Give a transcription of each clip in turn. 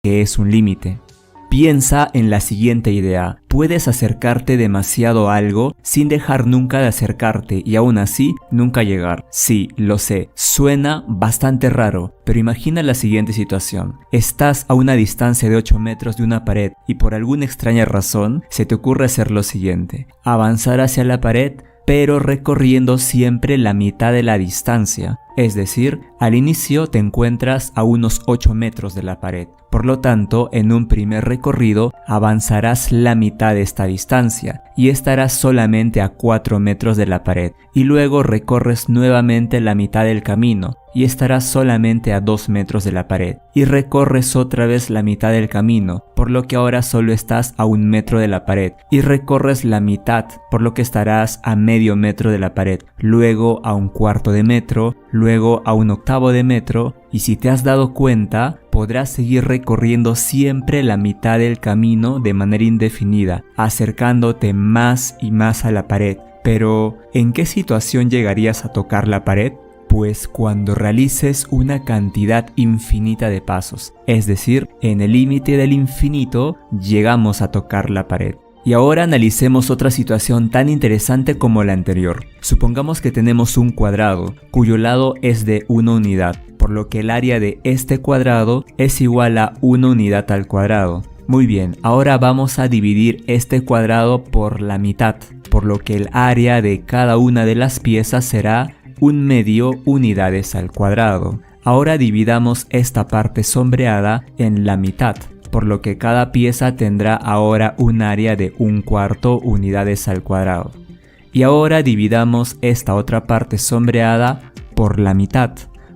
que es un límite. Piensa en la siguiente idea. Puedes acercarte demasiado a algo sin dejar nunca de acercarte y aún así nunca llegar. Sí, lo sé, suena bastante raro, pero imagina la siguiente situación. Estás a una distancia de 8 metros de una pared y por alguna extraña razón se te ocurre hacer lo siguiente. Avanzar hacia la pared, pero recorriendo siempre la mitad de la distancia. Es decir, al inicio te encuentras a unos 8 metros de la pared. Por lo tanto, en un primer recorrido avanzarás la mitad de esta distancia y estarás solamente a 4 metros de la pared. Y luego recorres nuevamente la mitad del camino y estarás solamente a 2 metros de la pared. Y recorres otra vez la mitad del camino, por lo que ahora solo estás a 1 metro de la pared. Y recorres la mitad, por lo que estarás a medio metro de la pared. Luego a 1/4 de metro, luego a 1/8 de metro, y si te has dado cuenta, podrás seguir recorriendo siempre la mitad del camino de manera indefinida, acercándote más y más a la pared. Pero, ¿en qué situación llegarías a tocar la pared? Pues cuando realices una cantidad infinita de pasos, es decir, en el límite del infinito llegamos a tocar la pared. Y ahora analicemos otra situación tan interesante como la anterior. Supongamos que tenemos un cuadrado, cuyo lado es de 1 unidad, por lo que el área de este cuadrado es igual a 1 unidad al cuadrado. Muy bien, ahora vamos a dividir este cuadrado por la mitad, por lo que el área de cada una de las piezas será 1/2 unidades al cuadrado. Ahora dividamos esta parte sombreada en la mitad, por lo que cada pieza tendrá ahora un área de 1/4 unidades al cuadrado. Y ahora dividamos esta otra parte sombreada por la mitad,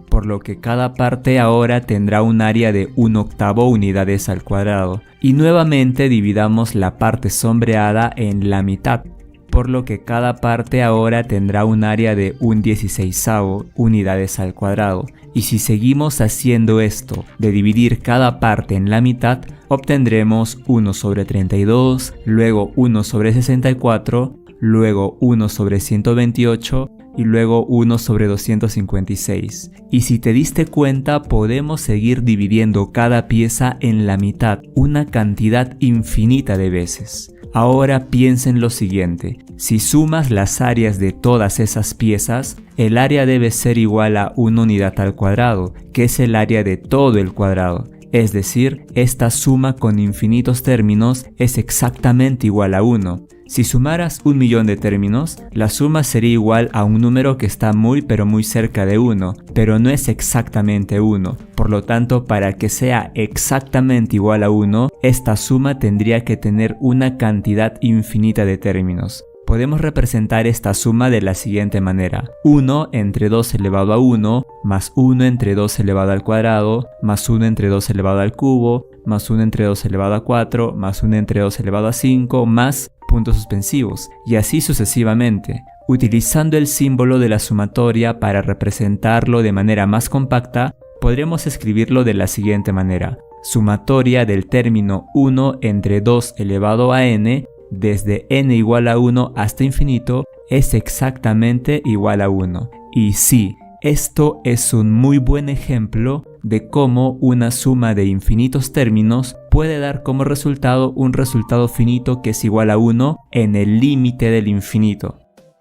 por lo que cada parte ahora tendrá un área de 1/8 unidades al cuadrado. Y nuevamente dividamos la parte sombreada en la mitad, por lo que cada parte ahora tendrá un área de 1/16 unidades al cuadrado. Y si seguimos haciendo esto de dividir cada parte en la mitad, obtendremos 1/32, luego 1/64, luego 1/128 y luego 1/256. Y si te diste cuenta, podemos seguir dividiendo cada pieza en la mitad una cantidad infinita de veces. Ahora piensa en lo siguiente, si sumas las áreas de todas esas piezas, el área debe ser igual a 1 unidad al cuadrado, que es el área de todo el cuadrado. Es decir, esta suma con infinitos términos es exactamente igual a 1. Si sumaras 1.000.000 de términos, la suma sería igual a un número que está muy pero muy cerca de 1, pero no es exactamente 1. Por lo tanto, para que sea exactamente igual a 1, esta suma tendría que tener una cantidad infinita de términos. Podemos representar esta suma de la siguiente manera: 1 entre 2 elevado a 1, más 1 entre 2 elevado al cuadrado, más 1 entre 2 elevado al cubo, más 1 entre 2 elevado a 4, más 1 entre 2 elevado a 5, más puntos suspensivos, y así sucesivamente. Utilizando el símbolo de la sumatoria para representarlo de manera más compacta, podremos escribirlo de la siguiente manera: sumatoria del término 1 entre 2 elevado a n, desde n igual a 1 hasta infinito, es exactamente igual a 1. Y sí, esto es un muy buen ejemplo de cómo una suma de infinitos términos puede dar como resultado un resultado finito que es igual a 1 en el límite del infinito.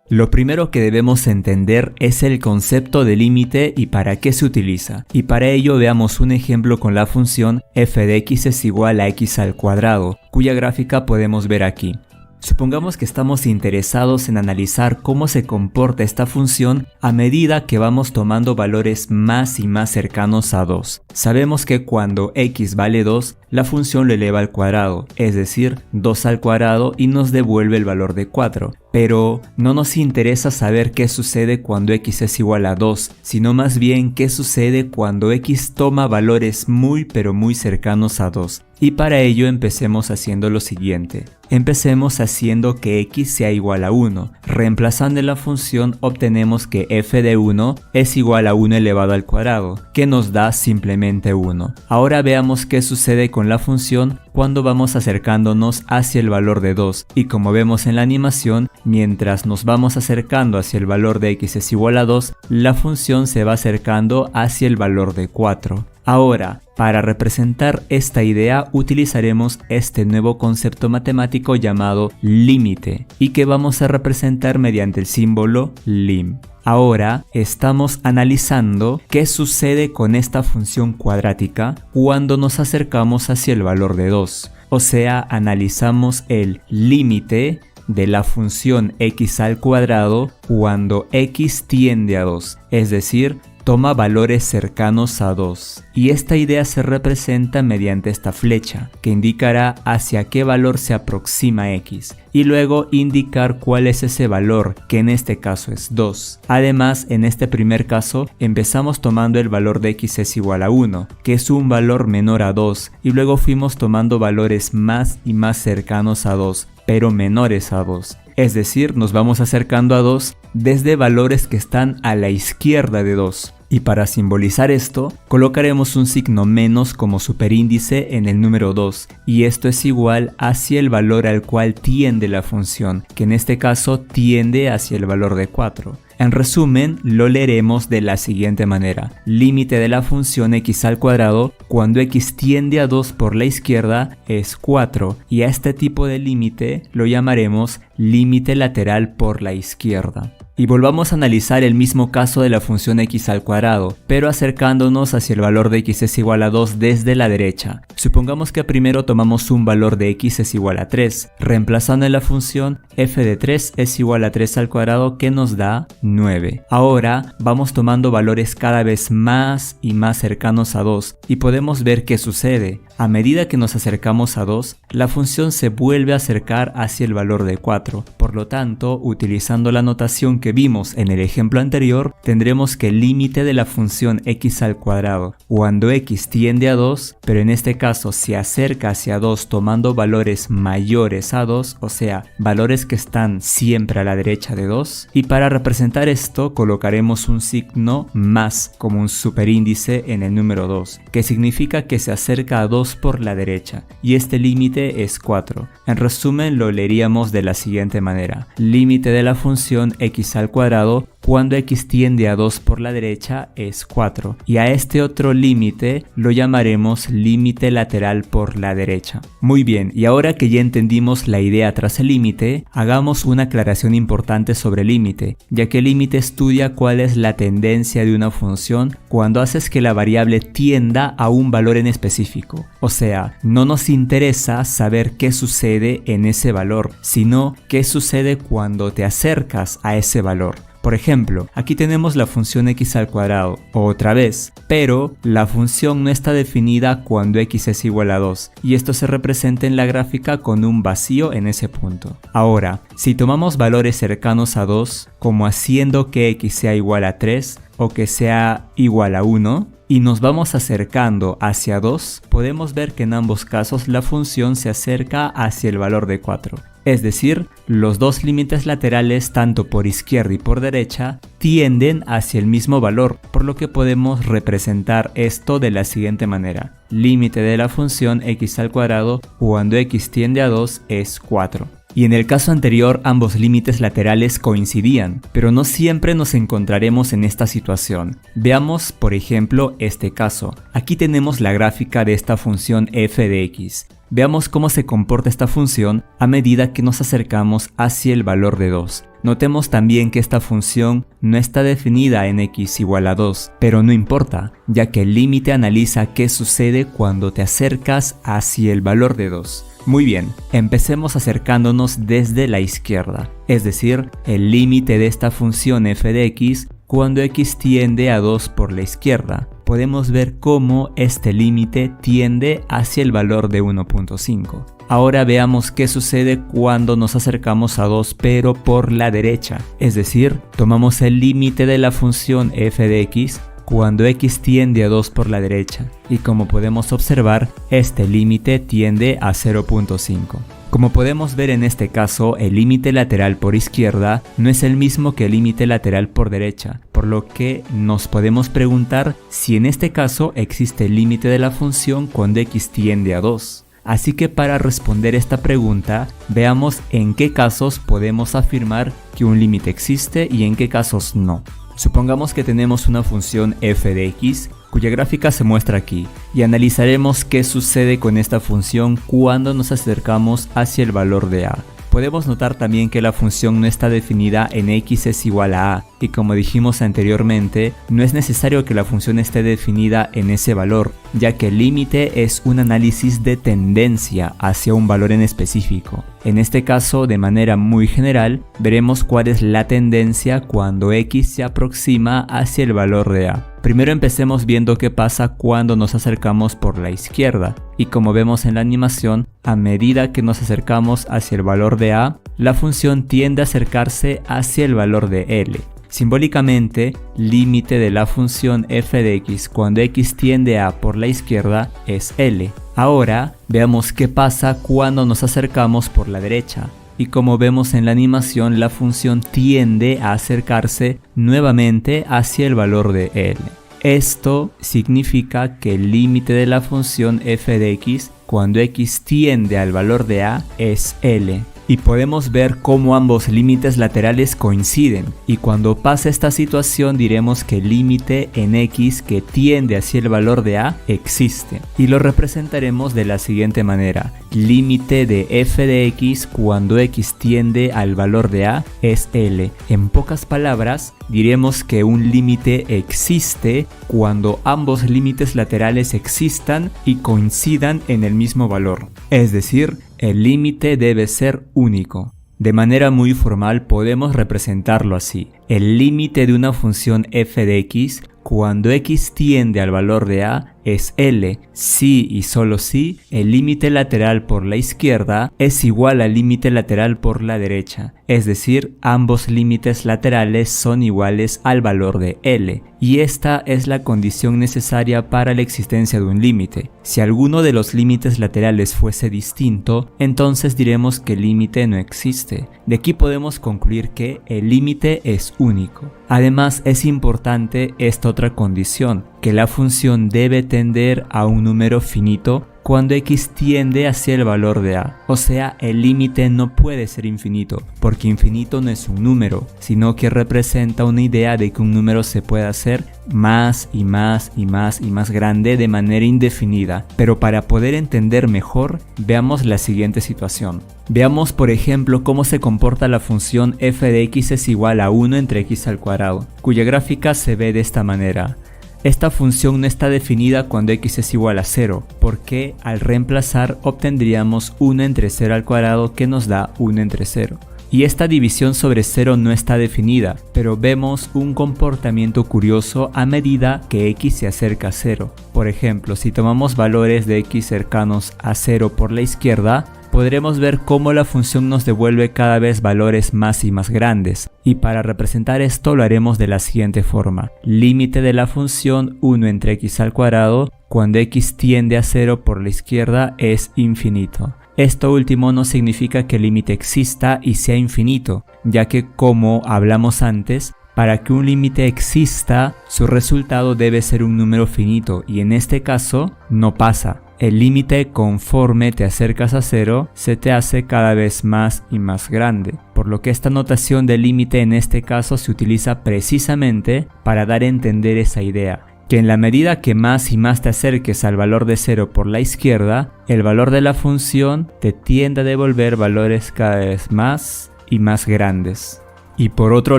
Lo primero que debemos entender es el concepto de límite y para qué se utiliza. Y para ello veamos un ejemplo con la función f de x es igual a x al cuadrado, cuya gráfica podemos ver aquí. Supongamos que estamos interesados en analizar cómo se comporta esta función a medida que vamos tomando valores más y más cercanos a 2. Sabemos que cuando x vale 2, la función lo eleva al cuadrado, es decir, 2 al cuadrado, y nos devuelve el valor de 4. Pero no nos interesa saber qué sucede cuando x es igual a 2, sino más bien qué sucede cuando x toma valores muy pero muy cercanos a 2. Y para ello empecemos haciendo lo siguiente. Empecemos haciendo que x sea igual a 1. Reemplazando en la función obtenemos que f de 1 es igual a 1 elevado al cuadrado, que nos da simplemente 1. Ahora veamos qué sucede con la función cuando vamos acercándonos hacia el valor de 2. Y como vemos en la animación, mientras nos vamos acercando hacia el valor de x es igual a 2, la función se va acercando hacia el valor de 4. Ahora, para representar esta idea utilizaremos este nuevo concepto matemático llamado límite y que vamos a representar mediante el símbolo lim. Ahora estamos analizando qué sucede con esta función cuadrática cuando nos acercamos hacia el valor de 2. O sea, analizamos el límite de la función x al cuadrado cuando x tiende a 2, es decir, toma valores cercanos a 2. Y esta idea se representa mediante esta flecha, que indicará hacia qué valor se aproxima x, y luego indicar cuál es ese valor, que en este caso es 2. Además, en este primer caso, empezamos tomando el valor de x es igual a 1, que es un valor menor a 2, y luego fuimos tomando valores más y más cercanos a 2, pero menores a 2. Es decir, nos vamos acercando a 2 desde valores que están a la izquierda de 2. Y para simbolizar esto, colocaremos un signo menos como superíndice en el número 2, y esto es igual hacia el valor al cual tiende la función, que en este caso tiende hacia el valor de 4. En resumen, lo leeremos de la siguiente manera: límite de la función x al cuadrado cuando x tiende a 2 por la izquierda es 4, y a este tipo de límite lo llamaremos límite lateral por la izquierda. Y volvamos a analizar el mismo caso de la función x al cuadrado, pero acercándonos hacia el valor de x es igual a 2 desde la derecha. Supongamos que primero tomamos un valor de x es igual a 3, reemplazando en la función f de 3 es igual a 3 al cuadrado, que nos da 9. Ahora vamos tomando valores cada vez más y más cercanos a 2 y podemos ver qué sucede. A medida que nos acercamos a 2, la función se vuelve a acercar hacia el valor de 4. Por lo tanto, utilizando la notación que vimos en el ejemplo anterior, tendremos que el límite de la función x al cuadrado cuando x tiende a 2, pero en este caso se acerca hacia 2 tomando valores mayores a 2, o sea, valores que están siempre a la derecha de 2. Y para representar esto colocaremos un signo más como un superíndice en el número 2, que significa que se acerca a 2 por la derecha, y este límite es 4. En resumen, lo leeríamos de la siguiente manera: límite de la función x al cuadrado cuando x tiende a 2 por la derecha es 4, y a este otro límite lo llamaremos límite lateral por la derecha. Muy bien, y ahora que ya entendimos la idea tras el límite, hagamos una aclaración importante sobre el límite, ya que el límite estudia cuál es la tendencia de una función cuando haces que la variable tienda a un valor en específico. O sea, no nos interesa saber qué sucede en ese valor, sino qué sucede cuando te acercas a ese valor. Por ejemplo, aquí tenemos la función x al cuadrado, otra vez, pero la función no está definida cuando x es igual a 2, y esto se representa en la gráfica con un vacío en ese punto. Ahora, si tomamos valores cercanos a 2, como haciendo que x sea igual a 3 o que sea igual a 1, y nos vamos acercando hacia 2, podemos ver que en ambos casos la función se acerca hacia el valor de 4. Es decir, los dos límites laterales, tanto por izquierda y por derecha, tienden hacia el mismo valor, por lo que podemos representar esto de la siguiente manera: límite de la función x al cuadrado cuando x tiende a 2 es 4. Y en el caso anterior ambos límites laterales coincidían, pero no siempre nos encontraremos en esta situación. Veamos por ejemplo este caso. Aquí tenemos la gráfica de esta función f de x. Veamos cómo se comporta esta función a medida que nos acercamos hacia el valor de 2. Notemos también que esta función no está definida en x igual a 2, pero no importa, ya que el límite analiza qué sucede cuando te acercas hacia el valor de 2. Muy bien, empecemos acercándonos desde la izquierda, es decir, el límite de esta función f de x cuando x tiende a 2 por la izquierda. Podemos ver cómo este límite tiende hacia el valor de 1.5. Ahora veamos qué sucede cuando nos acercamos a 2 pero por la derecha, es decir, tomamos el límite de la función f de x cuando x tiende a 2 por la derecha, y como podemos observar, este límite tiende a 0.5. Como podemos ver en este caso, el límite lateral por izquierda no es el mismo que el límite lateral por derecha, por lo que nos podemos preguntar si en este caso existe el límite de la función cuando x tiende a 2. Así que para responder esta pregunta, veamos en qué casos podemos afirmar que un límite existe y en qué casos no. Supongamos que tenemos una función f de x cuya gráfica se muestra aquí, y analizaremos qué sucede con esta función cuando nos acercamos hacia el valor de a. Podemos notar también que la función no está definida en x es igual a a, y como dijimos anteriormente, no es necesario que la función esté definida en ese valor, ya que el límite es un análisis de tendencia hacia un valor en específico. En este caso, de manera muy general, veremos cuál es la tendencia cuando x se aproxima hacia el valor de a. Primero empecemos viendo qué pasa cuando nos acercamos por la izquierda, y como vemos en la animación, a medida que nos acercamos hacia el valor de a, la función tiende a acercarse hacia el valor de L. Simbólicamente, límite de la función f de x cuando x tiende a por la izquierda es L. Ahora, veamos qué pasa cuando nos acercamos por la derecha. Y como vemos en la animación, la función tiende a acercarse nuevamente hacia el valor de L. Esto significa que el límite de la función f de x cuando x tiende al valor de a es L. Y podemos ver cómo ambos límites laterales coinciden, y cuando pasa esta situación diremos que el límite en x que tiende hacia el valor de a existe, y lo representaremos de la siguiente manera: límite de f de x cuando x tiende al valor de a es L. En pocas palabras, diremos que un límite existe cuando ambos límites laterales existan y coincidan en el mismo valor, es decir, el límite debe ser único. De manera muy formal podemos representarlo así: el límite de una función f de x cuando x tiende al valor de a es L si y solo si el límite lateral por la izquierda es igual al límite lateral por la derecha, es decir, ambos límites laterales son iguales al valor de L, y esta es la condición necesaria para la existencia de un límite. Si alguno de los límites laterales fuese distinto, entonces diremos que el límite no existe. De aquí podemos concluir que el límite es único. Además, es importante esta otra condición, que la función debe tender a un número finito cuando x tiende hacia el valor de a. O sea, el límite no puede ser infinito, porque infinito no es un número, sino que representa una idea de que un número se puede hacer más y más y más y más grande de manera indefinida. Pero para poder entender mejor, veamos la siguiente situación. Veamos, por ejemplo, cómo se comporta la función f de x es igual a 1 entre x al cuadrado, cuya gráfica se ve de esta manera. Esta función no está definida cuando x es igual a 0, porque al reemplazar obtendríamos 1 entre 0 al cuadrado que nos da 1 entre 0. Y esta división sobre 0 no está definida, pero vemos un comportamiento curioso a medida que x se acerca a 0. Por ejemplo, si tomamos valores de x cercanos a 0 por la izquierda, podremos ver cómo la función nos devuelve cada vez valores más y más grandes. Y para representar esto lo haremos de la siguiente forma: límite de la función 1 entre x al cuadrado cuando x tiende a 0 por la izquierda es infinito. Esto último no significa que el límite exista y sea infinito, ya que, como hablamos antes, para que un límite exista, su resultado debe ser un número finito, y en este caso no pasa. El límite, conforme te acercas a 0, se te hace cada vez más y más grande, por lo que esta notación de límite en este caso se utiliza precisamente para dar a entender esa idea, que en la medida que más y más te acerques al valor de 0 por la izquierda, el valor de la función te tiende a devolver valores cada vez más y más grandes. Y por otro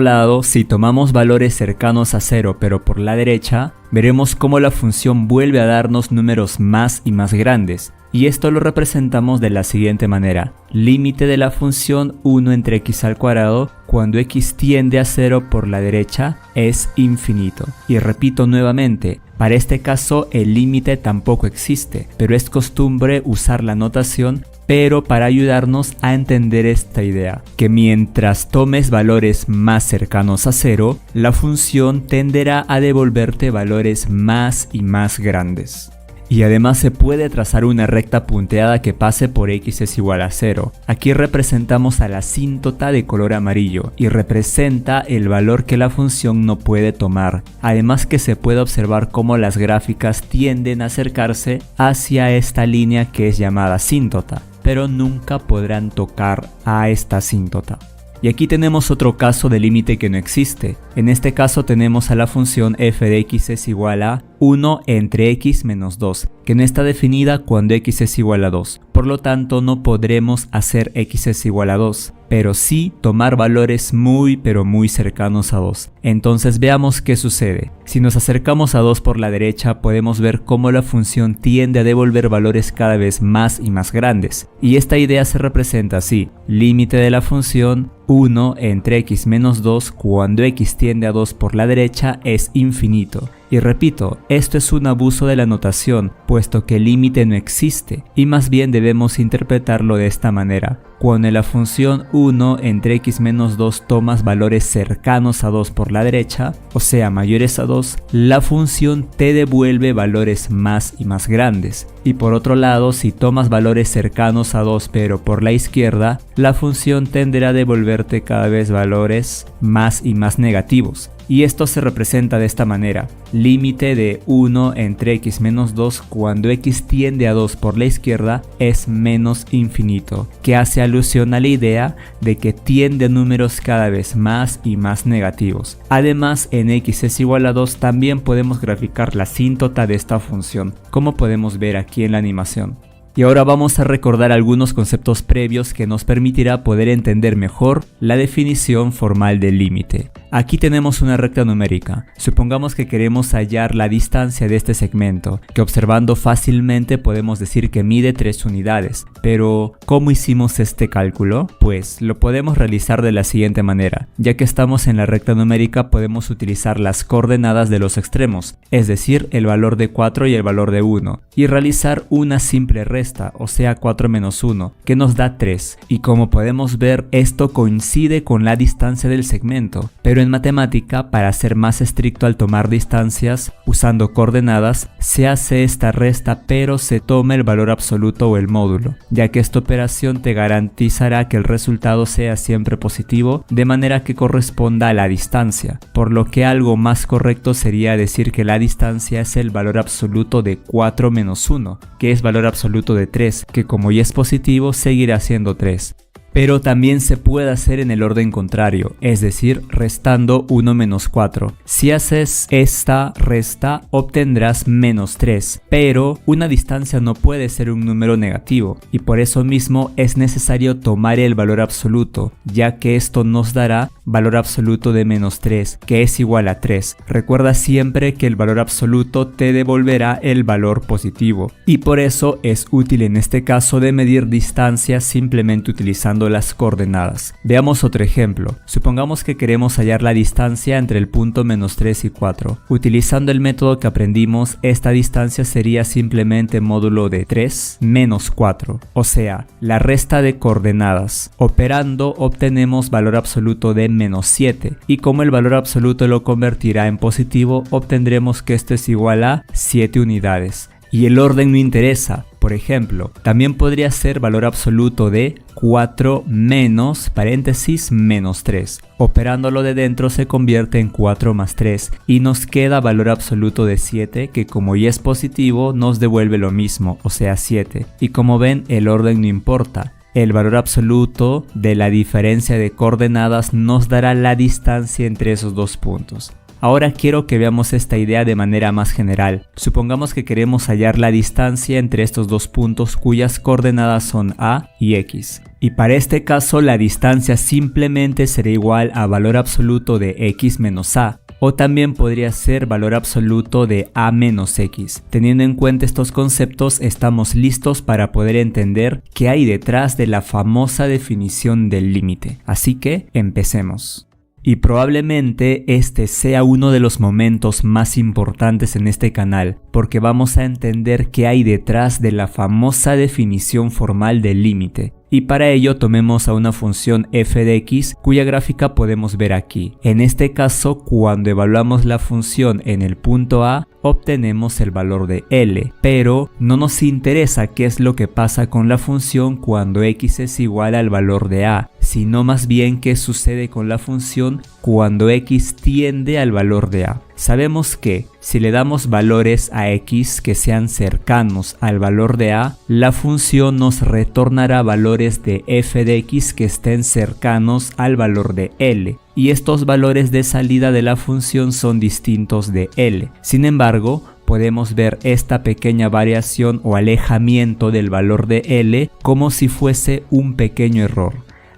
lado, si tomamos valores cercanos a 0 pero por la derecha, veremos cómo la función vuelve a darnos números más y más grandes, y esto lo representamos de la siguiente manera: límite de la función 1 entre x al cuadrado cuando x tiende a 0 por la derecha es infinito. Y repito nuevamente, para este caso el límite tampoco existe, pero es costumbre usar la notación pero para ayudarnos a entender esta idea, que mientras tomes valores más cercanos a 0, la función tenderá a devolverte valores más y más grandes. Y además se puede trazar una recta punteada que pase por x es igual a 0. Aquí representamos a la asíntota de color amarillo y representa el valor que la función no puede tomar. Además que se puede observar cómo las gráficas tienden a acercarse hacia esta línea que es llamada asíntota, pero nunca podrán tocar a esta asíntota. Y aquí tenemos otro caso de límite que no existe. En este caso tenemos a la función f de x es igual a 1 entre x menos 2, que no está definida cuando x es igual a 2. Por lo tanto, no podremos hacer x es igual a 2, pero sí tomar valores muy pero muy cercanos a 2. Entonces veamos qué sucede. Si nos acercamos a 2 por la derecha, podemos ver cómo la función tiende a devolver valores cada vez más y más grandes. Y esta idea se representa así: límite de la función 1 entre x menos 2 cuando x tiende a 2 por la derecha es infinito. Y repito, esto es un abuso de la notación, puesto que el límite no existe, y más bien debemos interpretarlo de esta manera. Cuando en la función 1 entre x menos 2 tomas valores cercanos a 2 por la derecha, o sea mayores a 2, la función te devuelve valores más y más grandes. Y por otro lado, si tomas valores cercanos a 2 pero por la izquierda, la función tenderá a devolverte cada vez valores más y más negativos. Y esto se representa de esta manera: límite de 1 entre x menos 2 cuando x tiende a 2 por la izquierda es menos infinito, que hace alusión a la idea de que tiende a números cada vez más y más negativos. Además, en x es igual a 2 también podemos graficar la asíntota de esta función, como podemos ver aquí en la animación. Y ahora vamos a recordar algunos conceptos previos que nos permitirá poder entender mejor la definición formal del límite. Aquí tenemos una recta numérica. Supongamos que queremos hallar la distancia de este segmento, que observando fácilmente podemos decir que mide 3 unidades. Pero, ¿cómo hicimos este cálculo? Pues lo podemos realizar de la siguiente manera. Ya que estamos en la recta numérica, podemos utilizar las coordenadas de los extremos, es decir, el valor de 4 y el valor de 1, y realizar una simple resta, o sea 4 menos 1, que nos da 3. Y como podemos ver, esto coincide con la distancia del segmento, pero en matemática, para ser más estricto al tomar distancias usando coordenadas, se hace esta resta pero se toma el valor absoluto o el módulo, ya que esta operación te garantizará que el resultado sea siempre positivo, de manera que corresponda a la distancia, por lo que algo más correcto sería decir que la distancia es el valor absoluto de 4 menos 1, que es valor absoluto de 3, que como ya es positivo seguirá siendo 3. Pero también se puede hacer en el orden contrario, es decir, restando 1 menos 4. Si haces esta resta, obtendrás menos 3, pero una distancia no puede ser un número negativo, y por eso mismo es necesario tomar el valor absoluto, ya que esto nos dará valor absoluto de menos 3, que es igual a 3. Recuerda siempre que el valor absoluto te devolverá el valor positivo, y por eso es útil en este caso de medir distancias simplemente utilizando las coordenadas. Veamos otro ejemplo. Supongamos que queremos hallar la distancia entre el punto menos 3 y 4. Utilizando el método que aprendimos, esta distancia sería simplemente módulo de 3 menos 4, o sea, la resta de coordenadas. Operando obtenemos valor absoluto de menos 7, y como el valor absoluto lo convertirá en positivo, obtendremos que esto es igual a 7 unidades. Y el orden no interesa. Por ejemplo, también podría ser valor absoluto de 4 menos, paréntesis, menos 3. Operándolo de dentro se convierte en 4 más 3 y nos queda valor absoluto de 7, que como ya es positivo nos devuelve lo mismo, o sea 7. Y como ven, el orden no importa. El valor absoluto de la diferencia de coordenadas nos dará la distancia entre esos dos puntos. Ahora quiero que veamos esta idea de manera más general. Supongamos que queremos hallar la distancia entre estos dos puntos cuyas coordenadas son a y x. Y para este caso la distancia simplemente será igual a valor absoluto de x menos a. O también podría ser valor absoluto de a menos x. Teniendo en cuenta estos conceptos, estamos listos para poder entender qué hay detrás de la famosa definición del límite. Así que empecemos. Y probablemente este sea uno de los momentos más importantes en este canal, porque vamos a entender qué hay detrás de la famosa definición formal del límite. Y para ello tomemos a una función f de x cuya gráfica podemos ver aquí. En este caso, cuando evaluamos la función en el punto A, obtenemos el valor de L, pero no nos interesa qué es lo que pasa con la función cuando x es igual al valor de A, sino más bien qué sucede con la función cuando x tiende al valor de A. Sabemos que si le damos valores a x que sean cercanos al valor de a, la función nos retornará valores de f de x que estén cercanos al valor de L. Y estos valores de salida de la función son distintos de L. Sin embargo, podemos ver esta pequeña variación o alejamiento del valor de L como si fuese un pequeño error.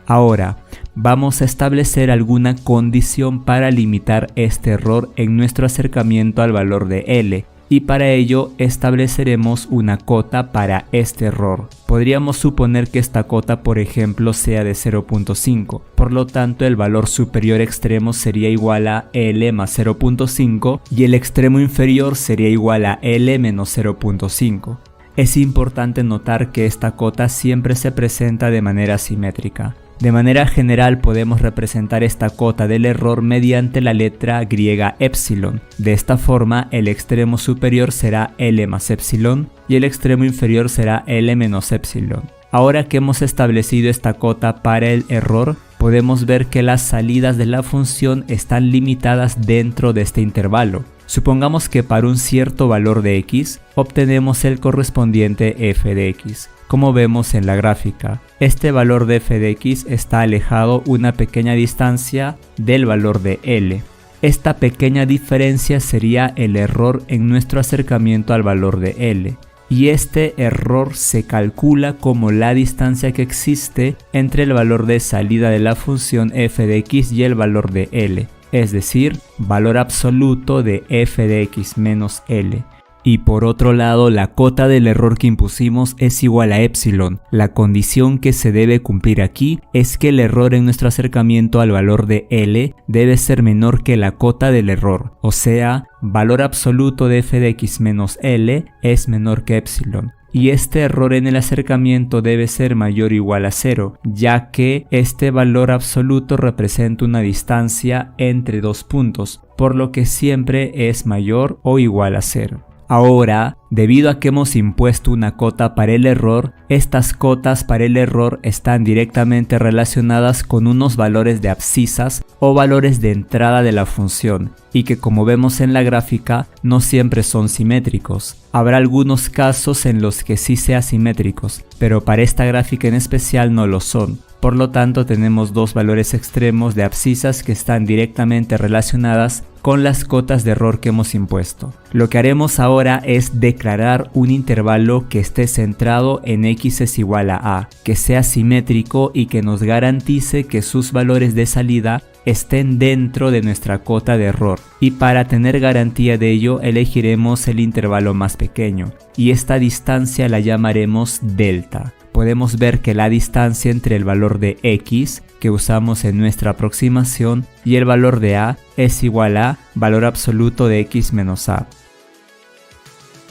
Ahora, vamos a establecer alguna condición para limitar este error en nuestro acercamiento al valor de L, y para ello estableceremos una cota para este error. Podríamos suponer que esta cota, por ejemplo, sea de 0.5, por lo tanto el valor superior extremo sería igual a L más 0.5 y el extremo inferior sería igual a L menos 0.5. Es importante notar que esta cota siempre se presenta de manera simétrica. De manera general podemos representar esta cota del error mediante la letra griega epsilon. De esta forma el extremo superior será L más epsilon y el extremo inferior será L menos epsilon. Ahora que hemos establecido esta cota para el error, podemos ver que las salidas de la función están limitadas dentro de este intervalo. Supongamos que para un cierto valor de x obtenemos el correspondiente f de x. Como vemos en la gráfica, este valor de f de x está alejado una pequeña distancia del valor de L. Esta pequeña diferencia sería el error en nuestro acercamiento al valor de L. Y este error se calcula como la distancia que existe entre el valor de salida de la función f de x y el valor de L. Es decir, valor absoluto de f de x menos L. Y por otro lado, la cota del error que impusimos es igual a epsilon. La condición que se debe cumplir aquí es que el error en nuestro acercamiento al valor de L debe ser menor que la cota del error. O sea, valor absoluto de f de x menos L es menor que epsilon. Y este error en el acercamiento debe ser mayor o igual a 0, ya que este valor absoluto representa una distancia entre dos puntos, por lo que siempre es mayor o igual a 0. Ahora, debido a que hemos impuesto una cota para el error, estas cotas para el error están directamente relacionadas con unos valores de abscisas o valores de entrada de la función, y que como vemos en la gráfica no siempre son simétricos. Habrá algunos casos en los que sí sean simétricos, pero para esta gráfica en especial no lo son. Por lo tanto, tenemos dos valores extremos de abscisas que están directamente relacionadas con las cotas de error que hemos impuesto. Lo que haremos ahora es declarar un intervalo que esté centrado en x es igual a, que sea simétrico y que nos garantice que sus valores de salida estén dentro de nuestra cota de error. Y para tener garantía de ello elegiremos el intervalo más pequeño y esta distancia la llamaremos delta. Podemos ver que la distancia entre el valor de x que usamos en nuestra aproximación y el valor de a es igual a valor absoluto de x menos a.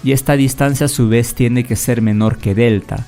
Y esta distancia a su vez tiene que ser menor que delta.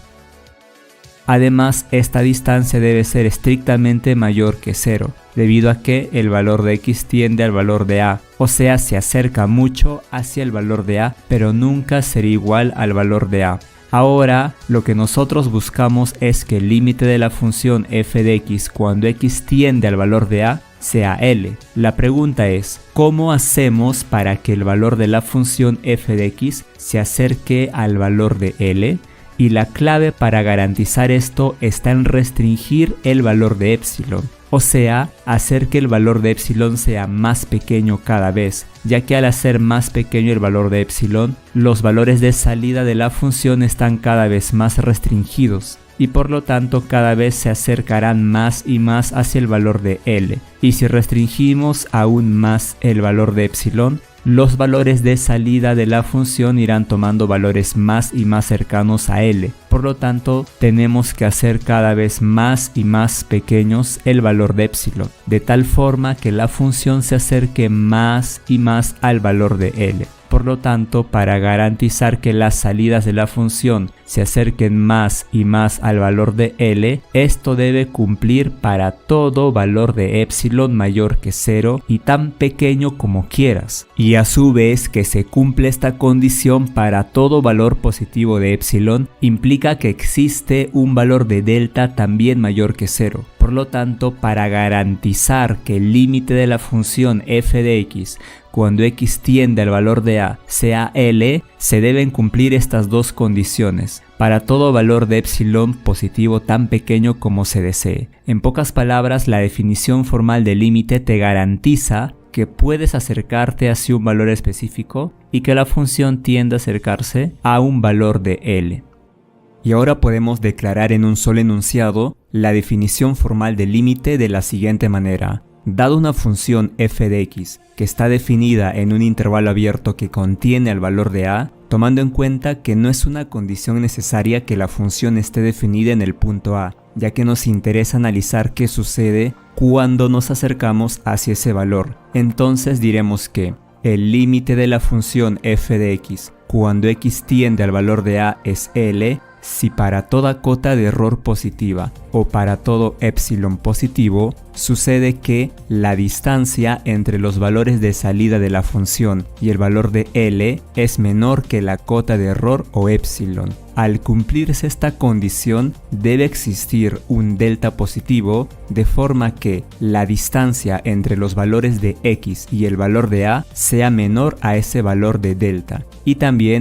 Además, esta distancia debe ser estrictamente mayor que 0, debido a que el valor de x tiende al valor de a, o sea, se acerca mucho hacia el valor de a, pero nunca será igual al valor de a. Ahora, lo que nosotros buscamos es que el límite de la función f de x cuando x tiende al valor de a sea L. La pregunta es, ¿cómo hacemos para que el valor de la función f de x se acerque al valor de L? Y la clave para garantizar esto está en restringir el valor de epsilon, o sea, hacer que el valor de epsilon sea más pequeño cada vez, ya que al hacer más pequeño el valor de epsilon, los valores de salida de la función están cada vez más restringidos y por lo tanto cada vez se acercarán más y más hacia el valor de L. Y si restringimos aún más el valor de epsilon, los valores de salida de la función irán tomando valores más y más cercanos a L. Por lo tanto, tenemos que hacer cada vez más y más pequeños el valor de epsilon, de tal forma que la función se acerque más y más al valor de L. Por lo tanto, para garantizar que las salidas de la función se acerquen más y más al valor de L, esto debe cumplir para todo valor de epsilon mayor que 0 y tan pequeño como quieras. Y a su vez que se cumple esta condición para todo valor positivo de epsilon, implica que existe un valor de delta también mayor que 0. Por lo tanto, para garantizar que el límite de la función f de x cuando x tiende al valor de a sea L, se deben cumplir estas dos condiciones para todo valor de epsilon positivo tan pequeño como se desee. En pocas palabras, la definición formal de límite te garantiza que puedes acercarte hacia un valor específico y que la función tiende a acercarse a un valor de L. Y ahora podemos declarar en un solo enunciado la definición formal del límite de la siguiente manera. Dado una función f de x que está definida en un intervalo abierto que contiene el valor de a, tomando en cuenta que no es una condición necesaria que la función esté definida en el punto a, ya que nos interesa analizar qué sucede cuando nos acercamos hacia ese valor. Entonces diremos que el límite de la función f de x cuando x tiende al valor de a es L, si para toda cota de error positiva o para todo epsilon positivo sucede que la distancia entre los valores de salida de la función y el valor de L es menor que la cota de error o epsilon. Al cumplirse esta condición debe existir un delta positivo de forma que la distancia entre los valores de x y el valor de a sea menor a ese valor de delta, y también